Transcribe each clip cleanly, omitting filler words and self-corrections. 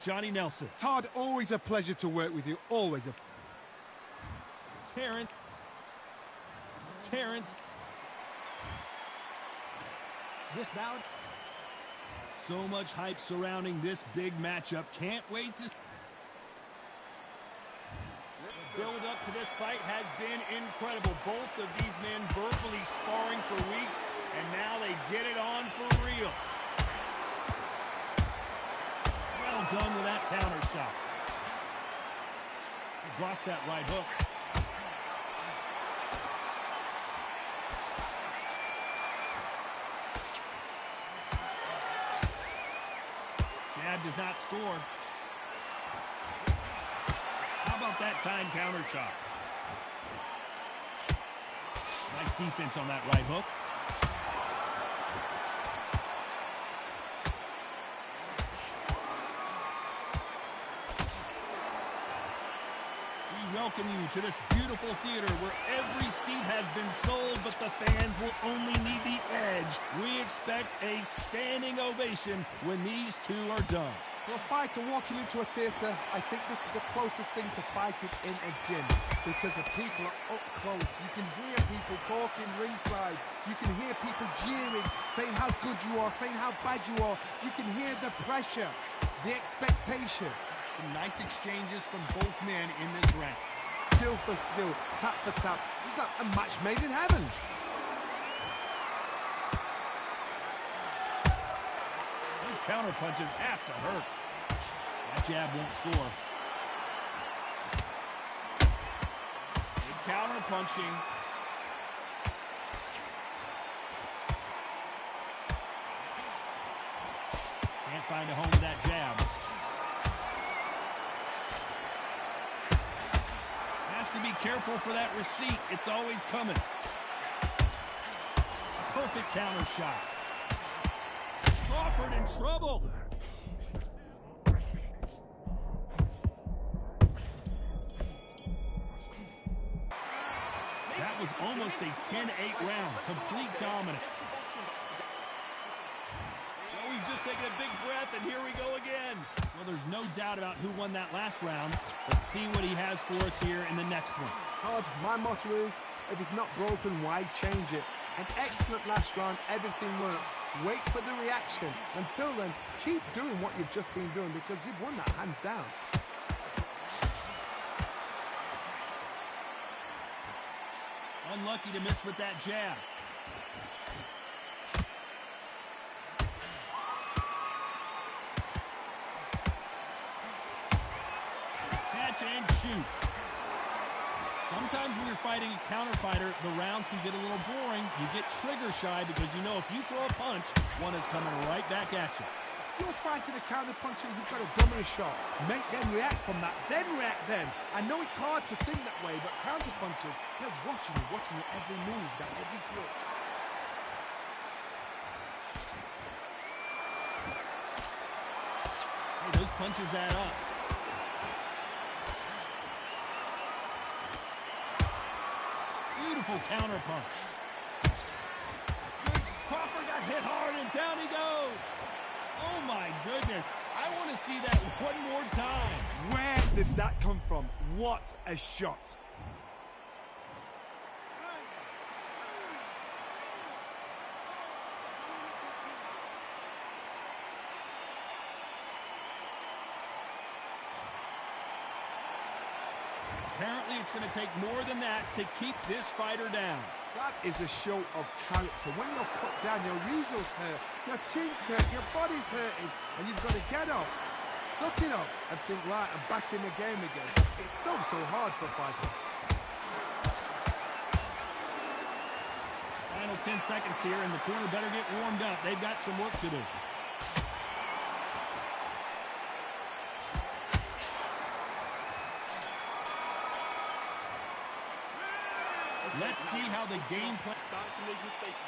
Johnny Nelson. Todd, always a pleasure to work with you. Always a... Terrence. This bout. So much hype surrounding this big matchup. Can't wait to... The build up to this fight has been incredible. Both of these men verbally sparring for weeks, and now they get it on for real. Well done with that counter shot. He blocks that right hook. Jab does not score. How about that time counter shot? Nice defense on that right hook. We welcome you to this beautiful theater where every seat has been sold, but the fans will only need the edge. We expect a standing ovation when these two are done. For a fighter walking into a theatre, I think this is the closest thing to fighting in a gym because the people are up close. You can hear people talking ringside. You can hear people jeering, saying how good you are, saying how bad you are. You can hear the pressure, the expectation. Some nice exchanges from both men in this round. Skill for skill, tap for tap, just like a match made in heaven. Those counter punches have to hurt. That jab won't score. Good counter punching. Can't find a home with that jab. Has to be careful for that receipt. It's always coming. A perfect counter shot. Crawford in trouble. That was almost a 10-8 round. Complete dominance. Oh, we've just taken a big breath, and here we go again. Well, there's no doubt about who won that last round. Let's see what he has for us here in the next one. Todd, my motto is, if it's not broken, why change it? An excellent last round, everything worked. Wait for the reaction. Until then, keep doing what you've just been doing because you've won that hands down. Unlucky to miss with that jab. Catch and shoot. Sometimes when you're fighting a counter fighter, the rounds can get a little boring. You get trigger shy because you know if you throw a punch, one is coming right back at you. If you're fighting a counter puncher, you've got to dominate a shot. Make them react from that, then react then. I know it's hard to think that way, but counter punchers, they're watching you every move, that every twitch. Hey, those punches add up. Beautiful counter punch. Good. Crawford got hit hard and down he goes. Oh my goodness. I want to see that one more time. Where did that come from? What a shot. Apparently, it's going to take more than that to keep this fighter down. That is a show of character. When you're put down, your ego's hurt, your chin's hurt, your body's hurting, and you've got to get up, suck it up, and think, right, I'm back in the game again. It's so hard for a fighter. Final 10 seconds here, and the corner better get warmed up. They've got some work to do. Let's see how the game plan starts to make mistakes.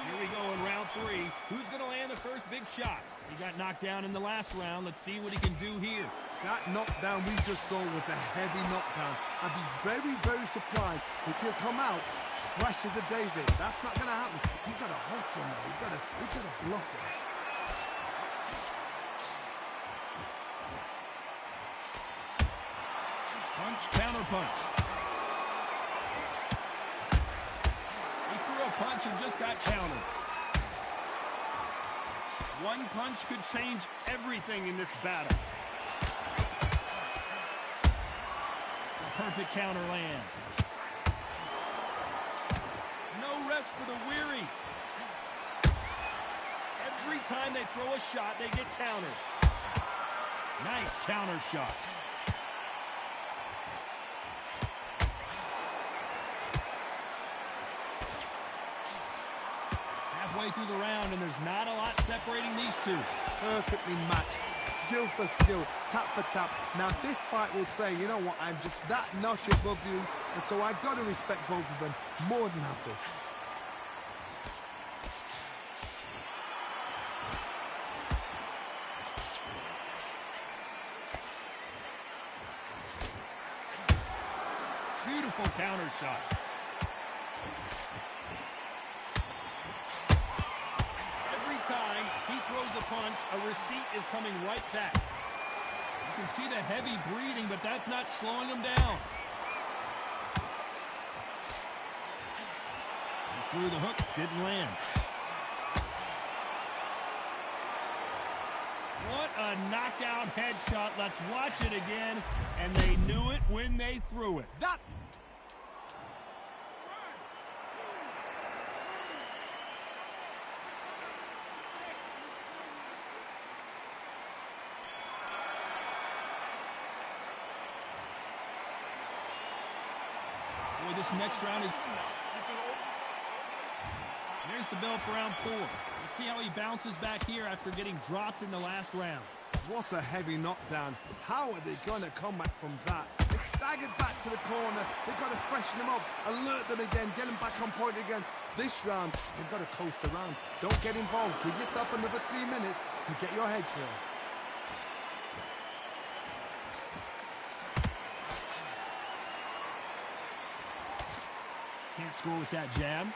Here we go in round 3. Who's going to land the first big shot? He got knocked down in the last round. Let's see what he can do here. That knockdown we just saw was a heavy knockdown. I'd be very surprised if he'll come out fresh as a daisy. That's not going to happen. He's got to hustle now. He's got to bluff it. Punch, counter punch. He threw a punch and just got countered. One punch could change everything in this battle. A perfect counter lands. No rest for the weary. Every time they throw a shot, they get countered. Nice counter shot. Halfway through the round, and there's not a lot separating these two. Perfectly matched, skill for skill, tap for tap. Now this fight will say, you know what, I'm just that notch above you, and so I've got to respect both of them more than happy. Beautiful counter shot. Every time he throws a punch, a receipt is coming right back. You can see the heavy breathing, but that's not slowing him down. He threw the hook, didn't land. What a knockout headshot. Let's watch it again. And they knew it when they threw it. That... Boy, this next round is... There's the bell for round 4. Let's see how he bounces back here after getting dropped in the last round. What a heavy knockdown. How are they going to come back from that? They staggered back to the corner. They've got to freshen them up, alert them again, get them back on point again. This round, they've got to coast around. Don't get involved. Give yourself another 3 minutes to get your head clear. Can't score with that jab.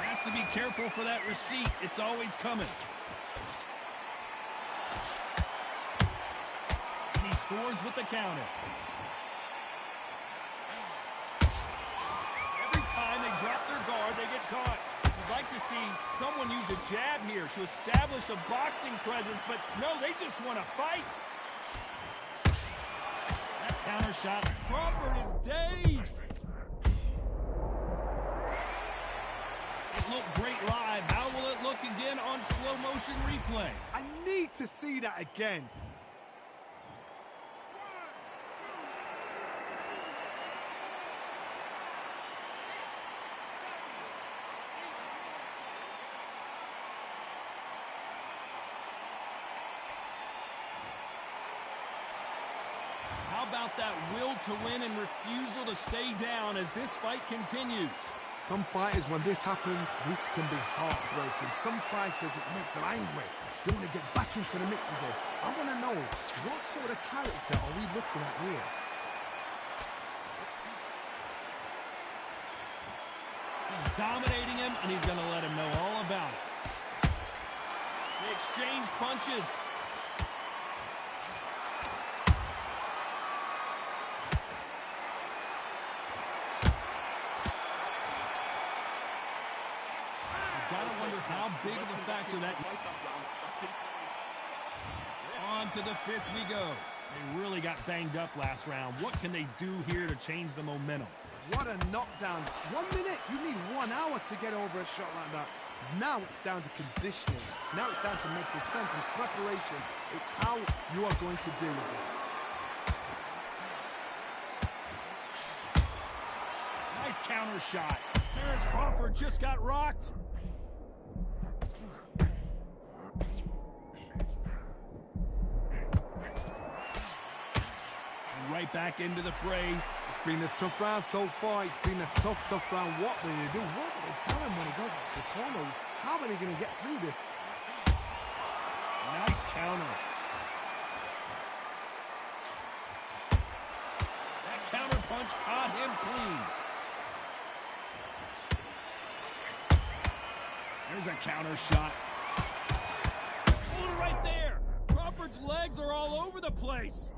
Has to be careful for that receipt. It's always coming. And he scores with the counter. Every time they drop their guard, they get caught. You'd like to see someone use a jab here to establish a boxing presence, but no, they just want to fight. That counter shot. Crawford is dazed. It looked great live. How will it look again on slow motion replay? I need to see that again. How about that will to win and refusal to stay down as this fight continues? Some fighters, when this happens, this can be heartbreaking. Some fighters, it makes them angry. They want to get back into the mix again. I want to know, what sort of character are we looking at here? He's dominating him, and he's going to let him know all about it. They exchange punches. Gotta wonder how big of a factor that... On to the 5th we go. They really got banged up last round. What can they do here to change the momentum? What a knockdown. 1 minute, you need 1 hour to get over a shot like that. Now it's down to conditioning. Now it's down to mental strength and preparation. It's how you are going to deal with this. Nice counter shot. Terrence Crawford just got rocked. Right back into the fray. It's been a tough round so far. It's been a tough round. What do they do? What do they tell him when he goes back to the corner? How are they going to get through this? Nice counter. That counter punch caught him clean. There's a counter shot. Oh, right there. Crawford's legs are all over the place.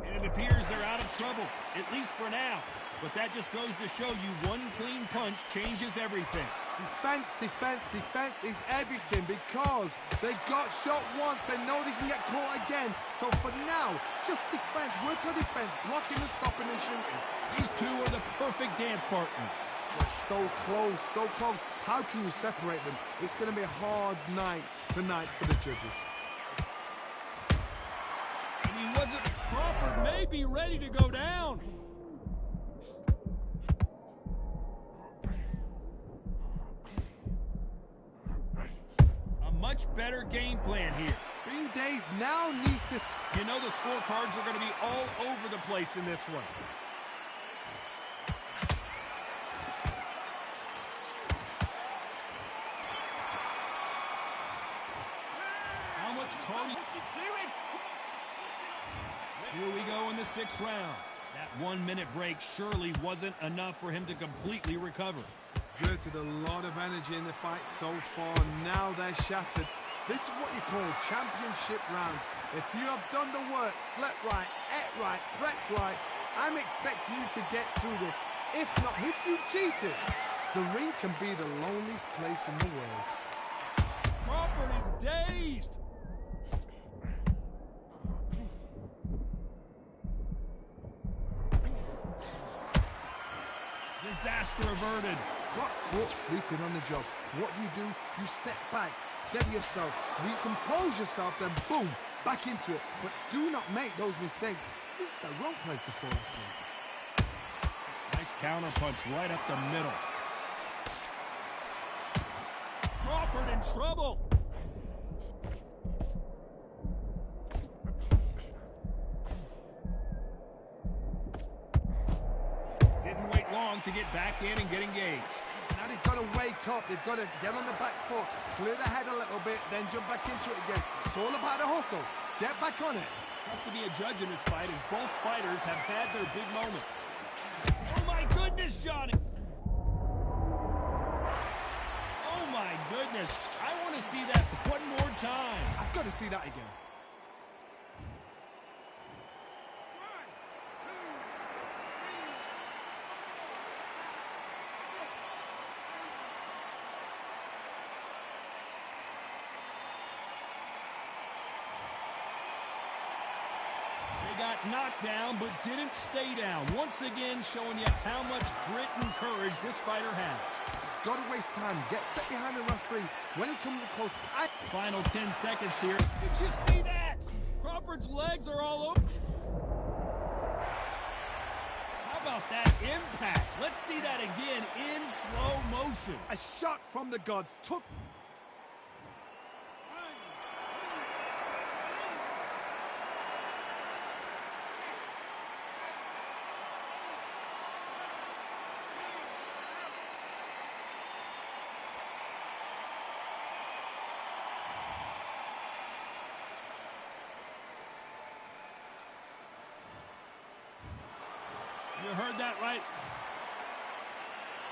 And it appears they're out of trouble, at least for now. But that just goes to show you one clean punch changes everything. Defense, defense, defense is everything because they got shot once. They know they can get caught again. So for now, just defense. Work on defense, blocking and stopping and shooting. These two are the perfect dance partners. They're so close, so close. How can you separate them? It's going to be a hard night tonight for the judges. And he wasn't. Crawford may be ready to go down. A much better game plan here. Green Days now needs to... You know the scorecards are going to be all over the place in this one. How much cardio? What's he doing? Here we go in the 6th round. That 1-minute break surely wasn't enough for him to completely recover. Exerted a lot of energy in the fight so far. Now they're shattered. This is what you call championship rounds. If you have done the work, slept right, ate right, prepped right, I'm expecting you to get through this. If not, if you cheated, the ring can be the loneliest place in the world. Crawford is dazed. Disaster averted. Got caught sleeping on the job. What do? You step back, steady yourself, recompose yourself, then boom, back into it. But do not make those mistakes. This is the wrong place to fall asleep. Nice counter punch right up the middle. Crawford in trouble. Didn't wait long to get back in and get engaged. Now they've got to wake up. They've got to get on the back foot, clear the head a little bit, then jump back into it again. It's all about the hustle. Get back on it. Tough to be a judge in this fight as both fighters have had their big moments. Oh my goodness, Johnny! Oh my goodness. I want to see that one more time. I've got to see that again. Got knocked down, but didn't stay down. Once again, showing you how much grit and courage this fighter has. Got to waste time. Get step behind the referee. When he comes close, tight. Final 10 seconds here. Did you see that? Crawford's legs are all over. How about that impact? Let's see that again in slow motion. A shot from the gods took... You heard that right.